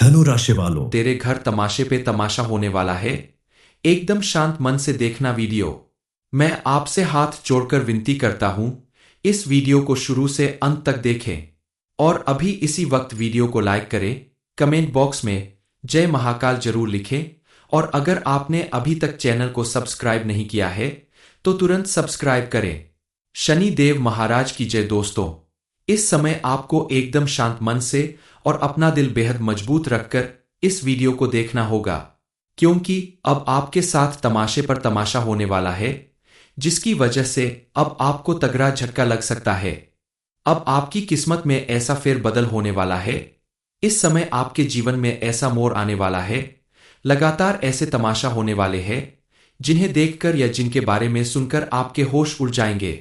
धनु राशि वालों, तेरे घर तमाशे पे तमाशा होने वाला है। एकदम शांत मन से देखना वीडियो। मैं आपसे हाथ जोड़कर विनती करता हूं, इस वीडियो को शुरू से अंत तक देखें और अभी इसी वक्त वीडियो को लाइक करें। कमेंट बॉक्स में जय महाकाल जरूर लिखें और अगर आपने अभी तक चैनल को सब्सक्राइब नहीं किया है तो तुरंत सब्सक्राइब करें। शनि देव महाराज की जय। दोस्तों, इस समय आपको एकदम शांत मन से और अपना दिल बेहद मजबूत रखकर इस वीडियो को देखना होगा, क्योंकि अब आपके साथ तमाशे पर तमाशा होने वाला है, जिसकी वजह से अब आपको तगड़ा झटका लग सकता है। अब आपकी किस्मत में ऐसा फेरबदल होने वाला है। इस समय आपके जीवन में ऐसा मोड़ आने वाला है, लगातार ऐसे तमाशा होने वाले हैं जिन्हें देखकर या जिनके बारे में सुनकर आपके होश उड़ जाएंगे।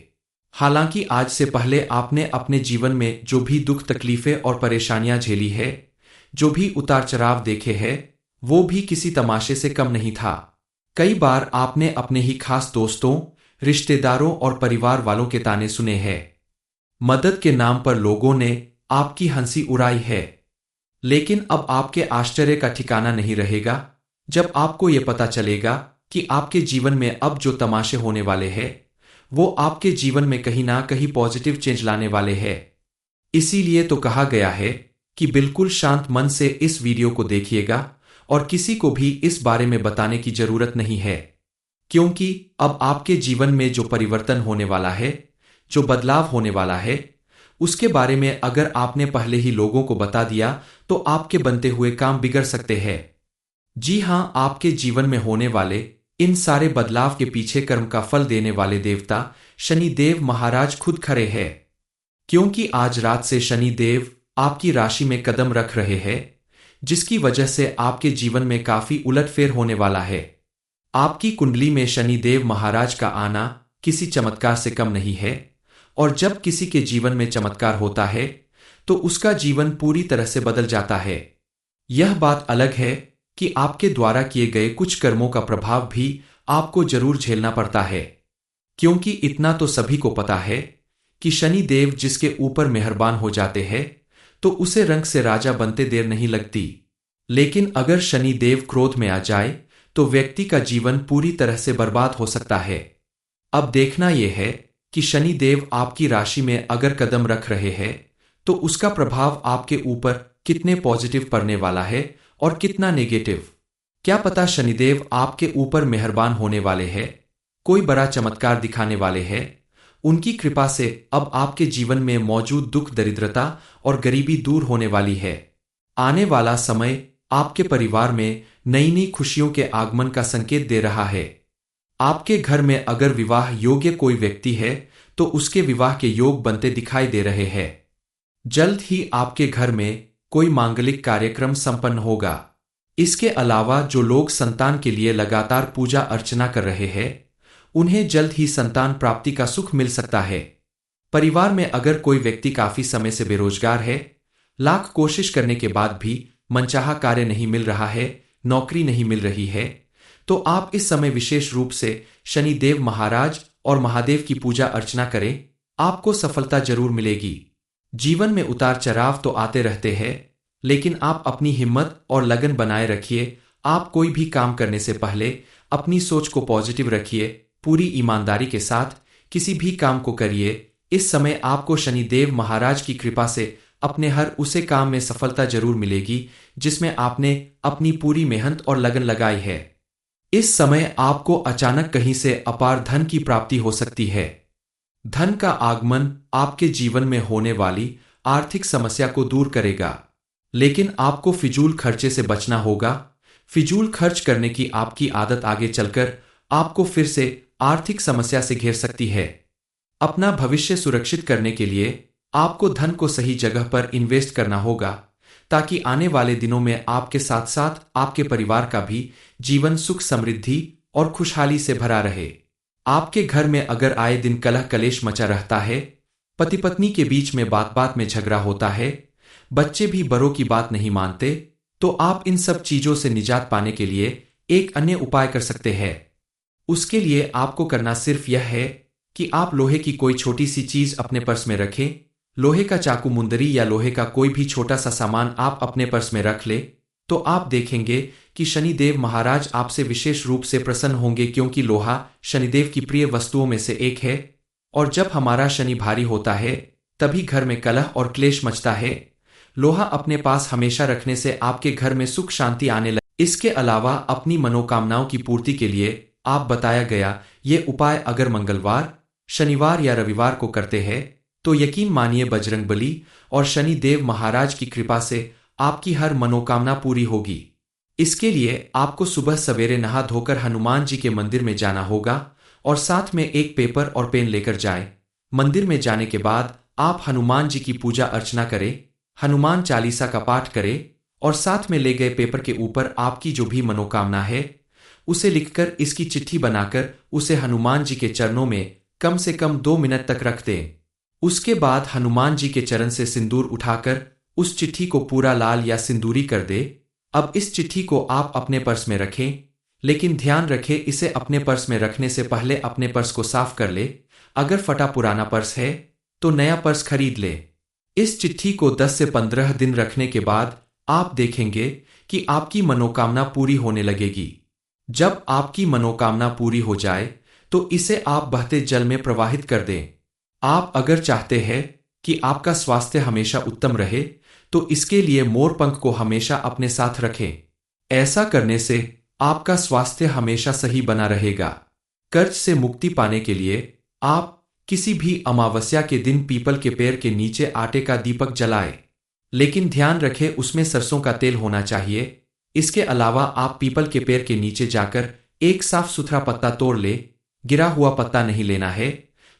हालांकि आज से पहले आपने अपने जीवन में जो भी दुख तकलीफें और परेशानियां झेली है, जो भी उतार चढ़ाव देखे हैं, वो भी किसी तमाशे से कम नहीं था। कई बार आपने अपने ही खास दोस्तों, रिश्तेदारों और परिवार वालों के ताने सुने हैं। मदद के नाम पर लोगों ने आपकी हंसी उड़ाई है। लेकिन अब आपके आश्चर्य का ठिकाना नहीं रहेगा जब आपको ये पता चलेगा कि आपके जीवन में अब जो तमाशे होने वाले हैं वो आपके जीवन में कहीं ना कहीं पॉजिटिव चेंज लाने वाले हैं। इसीलिए तो कहा गया है कि बिल्कुल शांत मन से इस वीडियो को देखिएगा और किसी को भी इस बारे में बताने की जरूरत नहीं है, क्योंकि अब आपके जीवन में जो परिवर्तन होने वाला है, जो बदलाव होने वाला है, उसके बारे में अगर आपने पहले ही लोगों को बता दिया तो आपके बनते हुए काम बिगड़ सकते हैं। जी हां, आपके जीवन में होने वाले इन सारे बदलाव के पीछे कर्म का फल देने वाले देवता शनि देव महाराज खुद खड़े हैं, क्योंकि आज रात से शनि देव आपकी राशि में कदम रख रहे हैं, जिसकी वजह से आपके जीवन में काफी उलटफेर होने वाला है। आपकी कुंडली में शनि देव महाराज का आना किसी चमत्कार से कम नहीं है, और जब किसी के जीवन में चमत्कार होता है तो उसका जीवन पूरी तरह से बदल जाता है। यह बात अलग है कि आपके द्वारा किए गए कुछ कर्मों का प्रभाव भी आपको जरूर झेलना पड़ता है, क्योंकि इतना तो सभी को पता है कि शनि देव जिसके ऊपर मेहरबान हो जाते हैं तो उसे रंग से राजा बनते देर नहीं लगती। लेकिन अगर शनि देव क्रोध में आ जाए तो व्यक्ति का जीवन पूरी तरह से बर्बाद हो सकता है। अब देखना यह है कि शनि देव आपकी राशि में अगर कदम रख रहे हैं तो उसका प्रभाव आपके ऊपर कितने पॉजिटिव पड़ने वाला है और कितना नेगेटिव। क्या पता शनिदेव आपके ऊपर मेहरबान होने वाले हैं, कोई बड़ा चमत्कार दिखाने वाले हैं। उनकी कृपा से अब आपके जीवन में मौजूद दुख, दरिद्रता और गरीबी दूर होने वाली है। आने वाला समय आपके परिवार में नई नई खुशियों के आगमन का संकेत दे रहा है। आपके घर में अगर विवाह योग्य कोई व्यक्ति है तो उसके विवाह के योग बनते दिखाई दे रहे हैं। जल्द ही आपके घर में कोई मांगलिक कार्यक्रम संपन्न होगा। इसके अलावा जो लोग संतान के लिए लगातार पूजा अर्चना कर रहे हैं, उन्हें जल्द ही संतान प्राप्ति का सुख मिल सकता है। परिवार में अगर कोई व्यक्ति काफी समय से बेरोजगार है, लाख कोशिश करने के बाद भी मनचाहा कार्य नहीं मिल रहा है, नौकरी नहीं मिल रही है, तो आप इस समय विशेष रूप से शनि देव महाराज और महादेव की पूजा अर्चना करें, आपको सफलता जरूर मिलेगी। जीवन में उतार चढ़ाव तो आते रहते हैं, लेकिन आप अपनी हिम्मत और लगन बनाए रखिए। आप कोई भी काम करने से पहले अपनी सोच को पॉजिटिव रखिए, पूरी ईमानदारी के साथ किसी भी काम को करिए। इस समय आपको शनि देव महाराज की कृपा से अपने हर उसे काम में सफलता जरूर मिलेगी जिसमें आपने अपनी पूरी मेहनत और लगन लगाई है। इस समय आपको अचानक कहीं से अपार धन की प्राप्ति हो सकती है। धन का आगमन आपके जीवन में होने वाली आर्थिक समस्या को दूर करेगा, लेकिन आपको फिजूल खर्चे से बचना होगा। फिजूल खर्च करने की आपकी आदत आगे चलकर आपको फिर से आर्थिक समस्या से घेर सकती है। अपना भविष्य सुरक्षित करने के लिए आपको धन को सही जगह पर इन्वेस्ट करना होगा, ताकि आने वाले दिनों में आपके साथ साथ आपके परिवार का भी जीवन सुख, समृद्धि और खुशहाली से भरा रहे। आपके घर में अगर आए दिन कलह कलेश मचा रहता है, पति पत्नी के बीच में बात बात में झगड़ा होता है, बच्चे भी बड़ों की बात नहीं मानते, तो आप इन सब चीजों से निजात पाने के लिए एक अन्य उपाय कर सकते हैं। उसके लिए आपको करना सिर्फ यह है कि आप लोहे की कोई छोटी सी चीज अपने पर्स में रखें। लोहे का चाकू, मुंदरी या लोहे का कोई भी छोटा सा सामान आप अपने पर्स में रख ले। तो आप देखेंगे कि शनिदेव महाराज आपसे विशेष रूप से प्रसन्न होंगे, क्योंकि लोहा शनिदेव की प्रिय वस्तुओं में से एक है। और जब हमारा शनि भारी होता है तभी घर में कलह और क्लेश मचता है। लोहा अपने पास हमेशा रखने से आपके घर में सुख शांति आने लगे। इसके अलावा अपनी मनोकामनाओं की पूर्ति के लिए आप बताया गया ये उपाय अगर मंगलवार, शनिवार या रविवार को करते हैं तो यकीन मानिए बजरंगबली और शनि देव महाराज की कृपा से आपकी हर मनोकामना पूरी होगी। इसके लिए आपको सुबह सवेरे नहा धोकर हनुमान जी के मंदिर में जाना होगा और साथ में एक पेपर और पेन लेकर जाएं। मंदिर में जाने के बाद आप हनुमान जी की पूजा अर्चना करें, हनुमान चालीसा का पाठ करें और साथ में ले गए पेपर के ऊपर आपकी जो भी मनोकामना है उसे लिखकर इसकी चिट्ठी बनाकर उसे हनुमान जी के चरणों में कम से कम 2 मिनट तक रख दें। उसके बाद हनुमान जी के चरण से सिंदूर उठाकर उस चिट्ठी को पूरा लाल या सिंदूरी कर दे। अब इस चिट्ठी को आप अपने पर्स में रखें, लेकिन ध्यान रखें इसे अपने पर्स में रखने से पहले अपने पर्स को साफ कर ले। अगर फटा पुराना पर्स है तो नया पर्स खरीद ले। इस चिट्ठी को 10 से 15 दिन रखने के बाद आप देखेंगे कि आपकी मनोकामना पूरी होने लगेगी। जब आपकी मनोकामना पूरी हो जाए तो इसे आप बहते जल में प्रवाहित कर दें। आप अगर चाहते हैं कि आपका स्वास्थ्य हमेशा उत्तम रहे तो इसके लिए मोर पंख को हमेशा अपने साथ रखें। ऐसा करने से आपका स्वास्थ्य हमेशा सही बना रहेगा। कर्ज से मुक्ति पाने के लिए आप किसी भी अमावस्या के दिन पीपल के पेड़ के नीचे आटे का दीपक जलाएं, लेकिन ध्यान रखें उसमें सरसों का तेल होना चाहिए। इसके अलावा आप पीपल के पेड़ के नीचे जाकर एक साफ सुथरा पत्ता तोड़ ले। गिरा हुआ पत्ता नहीं लेना है।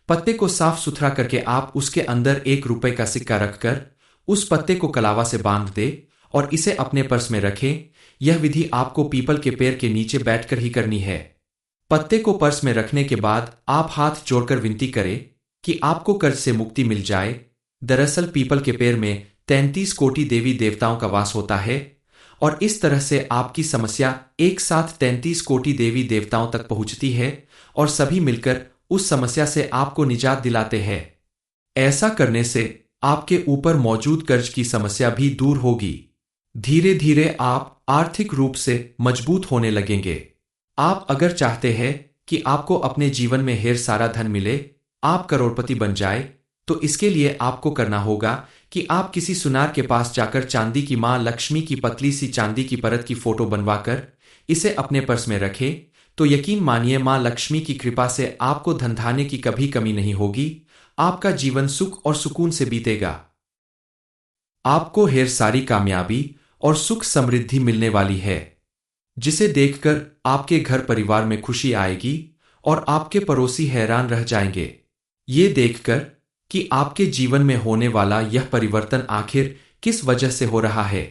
पत्ते को साफ सुथरा करके आप उसके अंदर 1 रुपए का सिक्का रखकर उस पत्ते को कलावा से बांध दे और इसे अपने पर्स में रखें। यह विधि आपको पीपल के पेड़ के नीचे बैठकर ही करनी है। पत्ते को पर्स में रखने के बाद आप हाथ जोड़कर विनती करें कि आपको कर्ज से मुक्ति मिल जाए। दरअसल पीपल के पेड़ में 33 कोटि देवी देवताओं का वास होता है और इस तरह से आपकी समस्या एक साथ 33 कोटि देवी देवताओं तक पहुंचती है और सभी मिलकर उस समस्या से आपको निजात दिलाते हैं। ऐसा करने से आपके ऊपर मौजूद कर्ज की समस्या भी दूर होगी। धीरे धीरे आप आर्थिक रूप से मजबूत होने लगेंगे। आप अगर चाहते हैं कि आपको अपने जीवन में ढेर सारा धन मिले, आप करोड़पति बन जाए, तो इसके लिए आपको करना होगा कि आप किसी सुनार के पास जाकर चांदी की मां लक्ष्मी की पतली सी चांदी की परत की फोटो बनवाकर इसे अपने पर्स में रखें। तो यकीन मानिए मां लक्ष्मी की कृपा से आपको धन धान्य की कभी कमी नहीं होगी। आपका जीवन सुख और सुकून से बीतेगा। आपको ढेर सारी कामयाबी और सुख समृद्धि मिलने वाली है, जिसे देखकर आपके घर परिवार में खुशी आएगी और आपके पड़ोसी हैरान रह जाएंगे ये देखकर कि आपके जीवन में होने वाला यह परिवर्तन आखिर किस वजह से हो रहा है।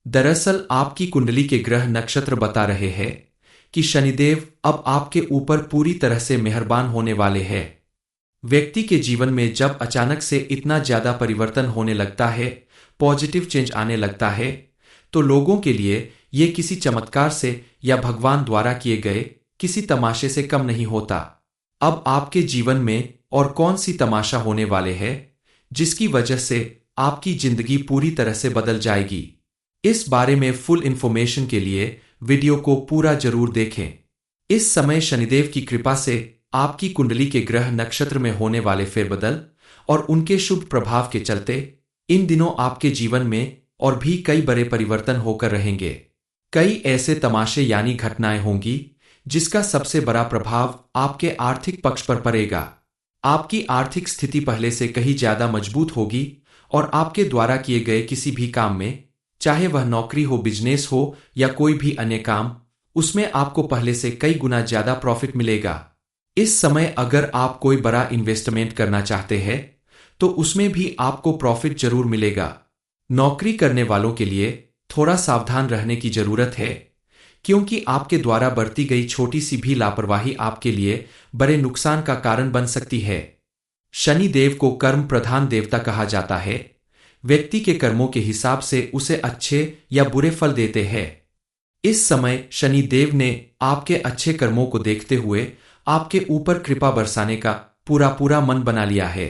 दरअसल आपकी कुंडली के ग्रह नक्षत्र बता रहे हैं कि शनिदेव अब आपके ऊपर पूरी तरह से मेहरबान होने वाले हैं। व्यक्ति के जीवन में जब अचानक से इतना ज्यादा परिवर्तन होने लगता है, पॉजिटिव चेंज आने लगता है, तो लोगों के लिए ये किसी चमत्कार से या भगवान द्वारा किए गए किसी तमाशे से कम नहीं होता। अब आपके जीवन में और कौन सी तमाशा होने वाले हैं जिसकी वजह से आपकी जिंदगी पूरी तरह से बदल जाएगी। इस बारे में फुल इंफॉर्मेशन के लिए वीडियो को पूरा जरूर देखें। इस समय शनिदेव की कृपा से आपकी कुंडली के ग्रह नक्षत्र में होने वाले फेरबदल और उनके शुभ प्रभाव के चलते इन दिनों आपके जीवन में और भी कई बड़े परिवर्तन होकर रहेंगे। कई ऐसे तमाशे यानी घटनाएं होंगी जिसका सबसे बड़ा प्रभाव आपके आर्थिक पक्ष पर पड़ेगा। आपकी आर्थिक स्थिति पहले से कहीं ज्यादा मजबूत होगी और आपके द्वारा किए गए किसी भी काम में, चाहे वह नौकरी हो, बिजनेस हो या कोई भी अन्य काम, उसमें आपको पहले से कई गुना ज्यादा प्रॉफिट मिलेगा। इस समय अगर आप कोई बड़ा इन्वेस्टमेंट करना चाहते हैं तो उसमें भी आपको प्रॉफिट जरूर मिलेगा। नौकरी करने वालों के लिए थोड़ा सावधान रहने की जरूरत है, क्योंकि आपके द्वारा बरती गई छोटी सी भी लापरवाही आपके लिए बड़े नुकसान का कारण बन सकती है। शनि देव को कर्म प्रधान देवता कहा जाता है। व्यक्ति के कर्मों के हिसाब से उसे अच्छे या बुरे फल देते हैं। इस समय शनि देव ने आपके अच्छे कर्मों को देखते हुए आपके ऊपर कृपा बरसाने का पूरा मन बना लिया है।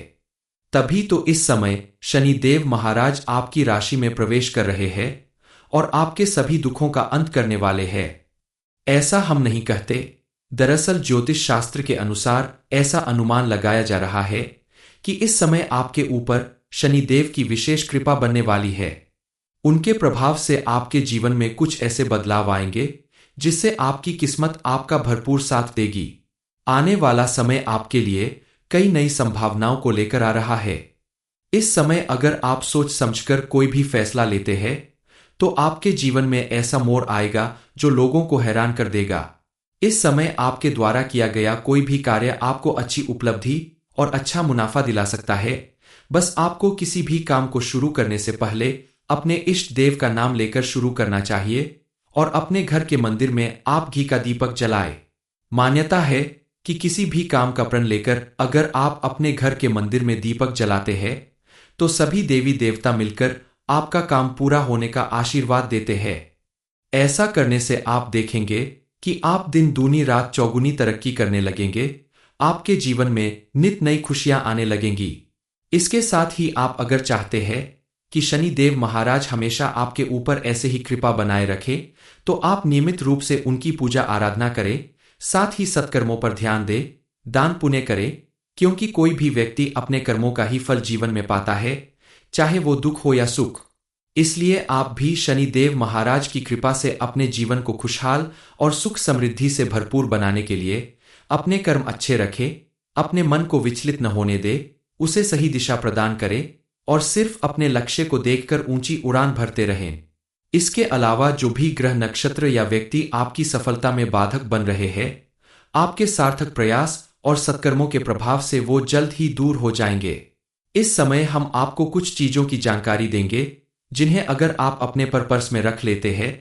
तभी तो इस समय शनि देव महाराज आपकी राशि में प्रवेश कर रहे हैं और आपके सभी दुखों का अंत करने वाले हैं। ऐसा हम नहीं कहते। दरअसल ज्योतिष शास्त्र के अनुसार ऐसा अनुमान लगाया जा रहा है कि इस समय आपके ऊपर शनिदेव की विशेष कृपा बनने वाली है। उनके प्रभाव से आपके जीवन में कुछ ऐसे बदलाव आएंगे जिससे आपकी किस्मत आपका भरपूर साथ देगी। आने वाला समय आपके लिए कई नई संभावनाओं को लेकर आ रहा है। इस समय अगर आप सोच समझकर कोई भी फैसला लेते हैं तो आपके जीवन में ऐसा मोड़ आएगा जो लोगों को हैरान कर देगा। इस समय आपके द्वारा किया गया कोई भी कार्य आपको अच्छी उपलब्धि और अच्छा मुनाफा दिला सकता है। बस आपको किसी भी काम को शुरू करने से पहले अपने इष्ट देव का नाम लेकर शुरू करना चाहिए और अपने घर के मंदिर में आप घी का दीपक जलाएं। मान्यता है कि किसी भी काम का प्रण लेकर अगर आप अपने घर के मंदिर में दीपक जलाते हैं तो सभी देवी देवता मिलकर आपका काम पूरा होने का आशीर्वाद देते हैं। ऐसा करने से आप देखेंगे कि आप दिन दूनी रात चौगुनी तरक्की करने लगेंगे। आपके जीवन में नित नई खुशियां आने लगेंगी। इसके साथ ही आप अगर चाहते हैं कि शनि देव महाराज हमेशा आपके ऊपर ऐसे ही कृपा बनाए रखे तो आप नियमित रूप से उनकी पूजा आराधना करें। साथ ही सत्कर्मों पर ध्यान दें, दान पुण्य करें, क्योंकि कोई भी व्यक्ति अपने कर्मों का ही फल जीवन में पाता है, चाहे वो दुख हो या सुख। इसलिए आप भी शनि देव महाराज की कृपा से अपने जीवन को खुशहाल और सुख समृद्धि से भरपूर बनाने के लिए अपने कर्म अच्छे रखें, अपने मन को विचलित न होने दे, उसे सही दिशा प्रदान करें और सिर्फ अपने लक्ष्य को देखकर ऊंची उड़ान भरते रहें। इसके अलावा जो भी ग्रह नक्षत्र या व्यक्ति आपकी सफलता में बाधक बन रहे हैं, आपके सार्थक प्रयास और सत्कर्मों के प्रभाव से वो जल्द ही दूर हो जाएंगे। इस समय हम आपको कुछ चीजों की जानकारी देंगे जिन्हें अगर आप अपने पर्स में रख लेते हैं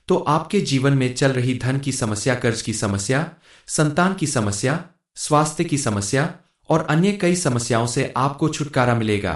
तो आपके जीवन में चल रही धन की समस्या, कर्ज की समस्या, संतान की समस्या, स्वास्थ्य की समस्या और अन्य कई समस्याओं से आपको छुटकारा मिलेगा।